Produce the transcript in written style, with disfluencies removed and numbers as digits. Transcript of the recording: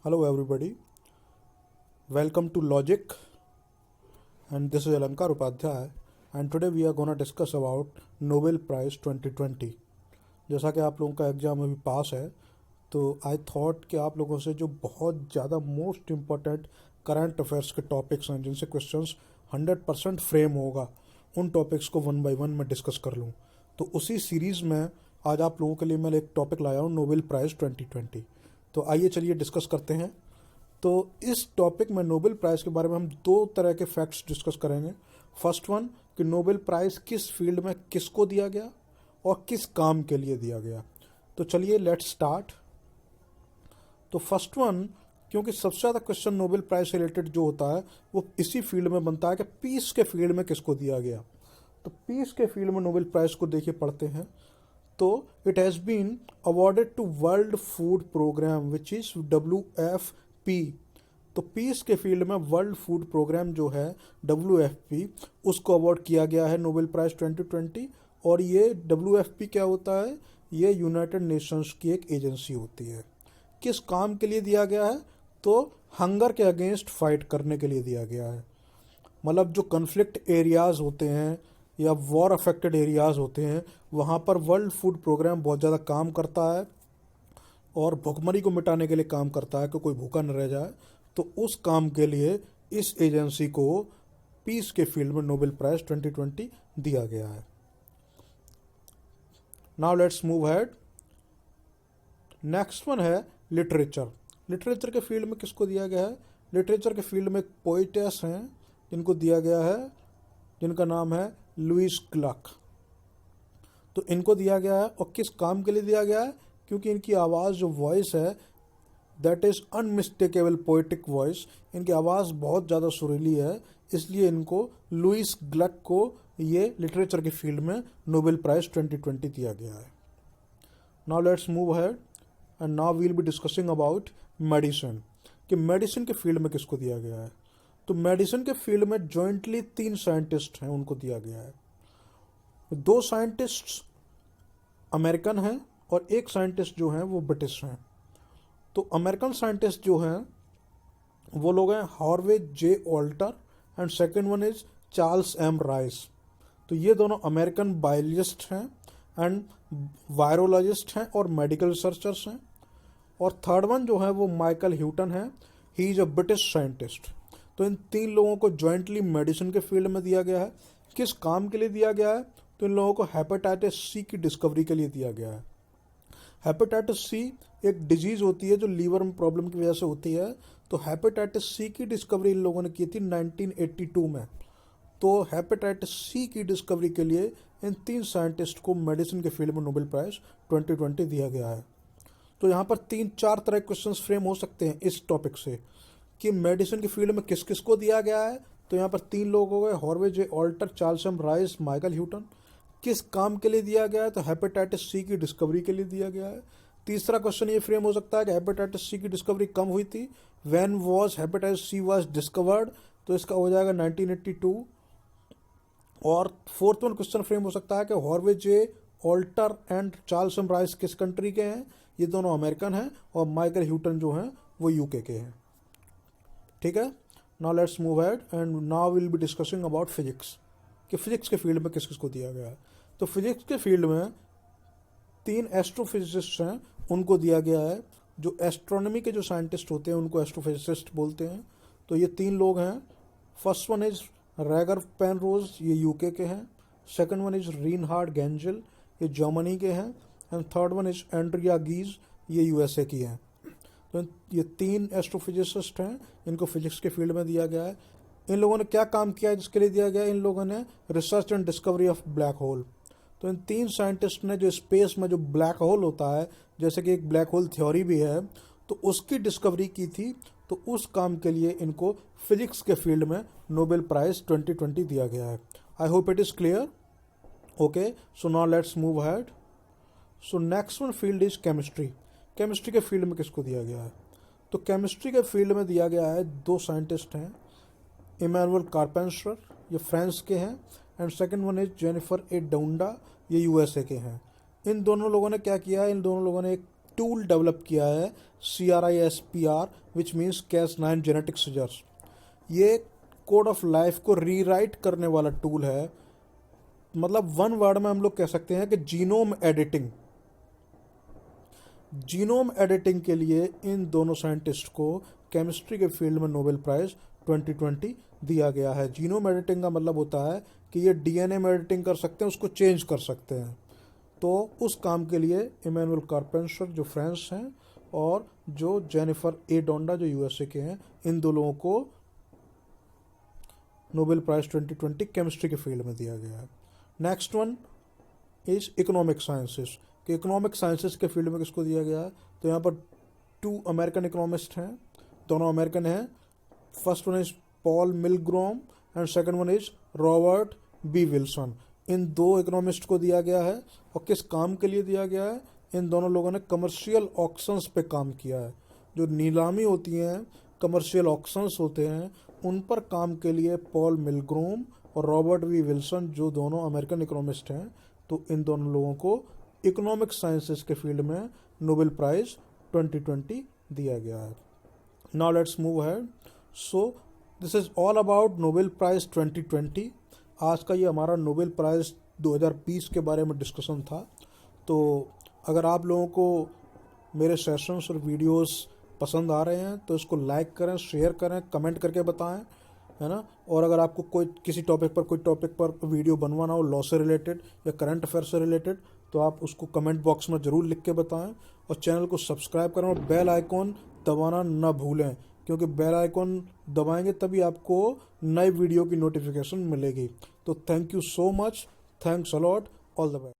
Hello everybody, welcome to Logic and this is Alankar Upadhyay and today we are gonna discuss about Nobel Prize 2020। जैसा कि आप लोगों का exam अभी पास है तो आई थॉट कि आप लोगों से जो बहुत ज़्यादा मोस्ट इम्पॉर्टेंट करंट अफेयर्स के टॉपिक्स हैं जिनसे क्वेश्चंस 100% फ्रेम होगा उन टॉपिक्स को वन बाय वन मैं डिस्कस कर लूँ। तो उसी सीरीज़ में आज आप लोगों के लिए मैं एक टॉपिक लाया हूँ नोबेल प्राइज़ 2020। तो आइए चलिए डिस्कस करते हैं। तो इस टॉपिक में नोबेल प्राइज़ के बारे में हम दो तरह के फैक्ट्स डिस्कस करेंगे। फर्स्ट वन कि नोबेल प्राइज़ किस फील्ड में किसको दिया गया और किस काम के लिए दिया गया। तो चलिए लेट्स स्टार्ट। तो फर्स्ट वन, क्योंकि सबसे ज़्यादा क्वेश्चन नोबेल प्राइज़ से रिलेटेड जो होता है वो इसी फील्ड में बनता है कि पीस के फील्ड में किसको दिया गया। तो पीस के फील्ड में नोबेल प्राइज़ को देखिए पढ़ते हैं। तो it has been awarded to World Food Programme which is WFP। तो पीस के फील्ड में वर्ल्ड फूड प्रोग्राम जो है WFP उसको अवार्ड किया गया है नोबेल प्राइज़ 2020। और ये WFP क्या होता है? ये यूनाइटेड नेशंस की एक एजेंसी होती है। किस काम के लिए दिया गया है? तो हंगर के अगेंस्ट फाइट करने के लिए दिया गया है। मतलब जो कन्फ्लिक्ट एरियाज़ होते हैं या वॉर अफेक्टेड एरियाज़ होते हैं वहाँ पर वर्ल्ड फूड प्रोग्राम बहुत ज़्यादा काम करता है और भुखमरी को मिटाने के लिए काम करता है कि कोई भूखा न रह जाए। तो उस काम के लिए इस एजेंसी को पीस के फील्ड में नोबेल प्राइज़ 2020 दिया गया है। Now let's move head. Next one है लिटरेचर। लिटरेचर के फील्ड में किसको दिया गया है? लिटरेचर के फील्ड में पोइटेस हैं जिनको दिया गया है, जिनका नाम है लुइस ग्लक। तो इनको दिया गया है और किस काम के लिए दिया गया है? क्योंकि इनकी आवाज़ जो वॉइस है that is unmistakable poetic voice, इनकी आवाज़ बहुत ज़्यादा सुरीली है, इसलिए इनको लुइस ग्लक को ये लिटरेचर के फील्ड में नोबेल प्राइज़ 2020 दिया गया है। Now let's move ahead and now we'll be discussing about medicine कि मेडिसिन के फील्ड में किसको दिया गया है। तो मेडिसिन के फील्ड में जॉइंटली 3 साइंटिस्ट हैं, उनको दिया गया है। 2 साइंटिस्ट अमेरिकन हैं और एक साइंटिस्ट जो हैं वो ब्रिटिश हैं। तो अमेरिकन साइंटिस्ट जो हैं वो लोग हैं Harvey J Alter and second one is Charles M Rice. तो ये दोनों अमेरिकन बायोलॉजिस्ट हैं एंड वायरोलॉजिस्ट हैं और मेडिकल रिसर्चर्स हैं। और थर्ड वन जो है वो माइकल ह्यूटन है, he is a British scientist. तो इन 3 लोगों को जॉइंटली मेडिसिन के फील्ड में दिया गया है। किस काम के लिए दिया गया है? तो इन लोगों को हेपेटाइटिस सी की डिस्कवरी के लिए दिया गया है। हेपेटाइटिस सी एक डिजीज़ होती है जो लीवर में प्रॉब्लम की वजह से होती है। तो हेपेटाइटिस सी की डिस्कवरी इन लोगों ने की थी 1982 में। तो हेपेटाइटिस सी की डिस्कवरी के लिए इन 3 साइंटिस्ट को मेडिसिन के फील्ड में नोबेल प्राइज़ 2020 दिया गया है। तो यहाँ पर 3-4 तरह के क्वेश्चंस फ्रेम हो सकते हैं इस टॉपिक से कि मेडिसिन के फील्ड में किस किस को दिया गया है। तो यहाँ पर 3 लोग हो गए, Harvey J Alter, Charles M Rice, Michael Houghton. किस काम के लिए दिया गया है? तो हेपेटाइटिस सी की डिस्कवरी के लिए दिया गया है। तीसरा क्वेश्चन ये फ्रेम हो सकता है कि हेपेटाइटिस सी की डिस्कवरी कब हुई थी, when was hepatitis she was discovered. तो इसका हो जाएगा 1982। और फोर्थ वन क्वेश्चन फ्रेम हो सकता है कि Harvey J Alter and Charles M Rice किस कंट्री के हैं? ये दोनों अमेरिकन हैं और माइकल ह्यूटन जो हैं वो यूके के हैं। ठीक है, now let's move ahead and now will be discussing about physics कि फिजिक्स के फील्ड में किस किस को दिया गया है। तो फिजिक्स के फील्ड में 3 एस्ट्रोफिजिसिस्ट हैं, उनको दिया गया है। जो एस्ट्रोनॉमी के जो साइंटिस्ट होते हैं उनको एस्ट्रोफिजिसिस्ट बोलते हैं। तो ये 3 लोग हैं। First one is Roger Penrose, ये यूके के हैं। Second one is Reinhard Genzel, ये जर्मनी के हैं। And third one is Andrea Ghez, ये यूएसए की हैं। तो ये 3 एस्ट्रोफिजिसिस्ट हैं, इनको फिजिक्स के फील्ड में दिया गया है। इन लोगों ने क्या काम किया है जिसके लिए दिया गया है? इन लोगों ने research and discovery of black hole. तो इन 3 साइंटिस्ट ने जो स्पेस में जो ब्लैक होल होता है, जैसे कि एक ब्लैक होल थ्योरी भी है, तो उसकी डिस्कवरी की थी। तो उस काम के लिए इनको फिजिक्स के फील्ड में नोबेल प्राइज़ 2020 दिया गया है। I hope it is clear. Okay, so now let's move ahead. So next one field is chemistry. Chemistry के फील्ड में किसको दिया गया है? तो केमिस्ट्री के फील्ड में दिया गया है 2 साइंटिस्ट हैं, इमैनुअल कारपेंटर, ये फ्रांस के हैं। And second one is Jennifer A Doudna, ये यूएसए के हैं। इन दोनों लोगों ने क्या किया है? इन दोनों लोगों ने एक टूल डेवलप किया है CRISPR, which means Cas9 genetic scissors. ये कोड ऑफ लाइफ को रीराइट करने वाला टूल है। मतलब वन वर्ड में हम लोग कह सकते हैं कि जीनोम एडिटिंग। जीनोम एडिटिंग के लिए इन दोनों साइंटिस्ट को केमिस्ट्री के फील्ड में नोबेल प्राइज 2020 दिया गया है। जीनोम एडिटिंग का मतलब होता है कि ये DNA में एडिटिंग कर सकते हैं, उसको चेंज कर सकते हैं। तो उस काम के लिए इमैनुअल कार्पेंटर जो फ्रांस हैं और जो जेनिफर ए डोंडा जो USA के हैं, इन दो लोगों को नोबेल प्राइज 2020 केमिस्ट्री के फील्ड में दिया गया है। Next one is economic sciences. कि इकोनॉमिक साइंसेस के फील्ड में किसको दिया गया है? तो यहाँ पर 2 अमेरिकन इकोनॉमिस्ट हैं, दोनों अमेरिकन हैं। First one is Paul Milgrom and second one is Robert B Wilson. इन 2 इकोनॉमिस्ट को दिया गया है। और किस काम के लिए दिया गया है? इन दोनों लोगों ने कमर्शियल ऑक्शंस पे काम किया है। जो नीलामी होती हैं, कमर्शियल ऑक्शंस होते हैं, उन पर काम के लिए पॉल मिलग्रोम और रॉबर्ट वी विल्सन, जो दोनों अमेरिकन इकोनॉमिस्ट हैं, तो इन दोनों लोगों को इकोनॉमिक साइंसेस के फील्ड में नोबेल प्राइज 2020 दिया गया है। Now let's move ahead. So this is all about Nobel prize 2020। आज का ये हमारा नोबेल प्राइज 2020 के बारे में डिस्कशन था। तो अगर आप लोगों को मेरे सेशंस और वीडियोस पसंद आ रहे हैं तो इसको लाइक करें, शेयर करें, कमेंट करके बताएं, है ना। और अगर आपको कोई किसी टॉपिक पर वीडियो बनवाना हो, लॉ से रिलेटेड या करंट अफेयर से रिलेटेड, तो आप उसको कमेंट बॉक्स में ज़रूर लिख के बताएं। और चैनल को सब्सक्राइब करें और बेल आइकॉन दबाना ना भूलें, क्योंकि बेल आइकॉन दबाएंगे तभी आपको नई वीडियो की नोटिफिकेशन मिलेगी। तो thank you so much, thanks a lot, all the best.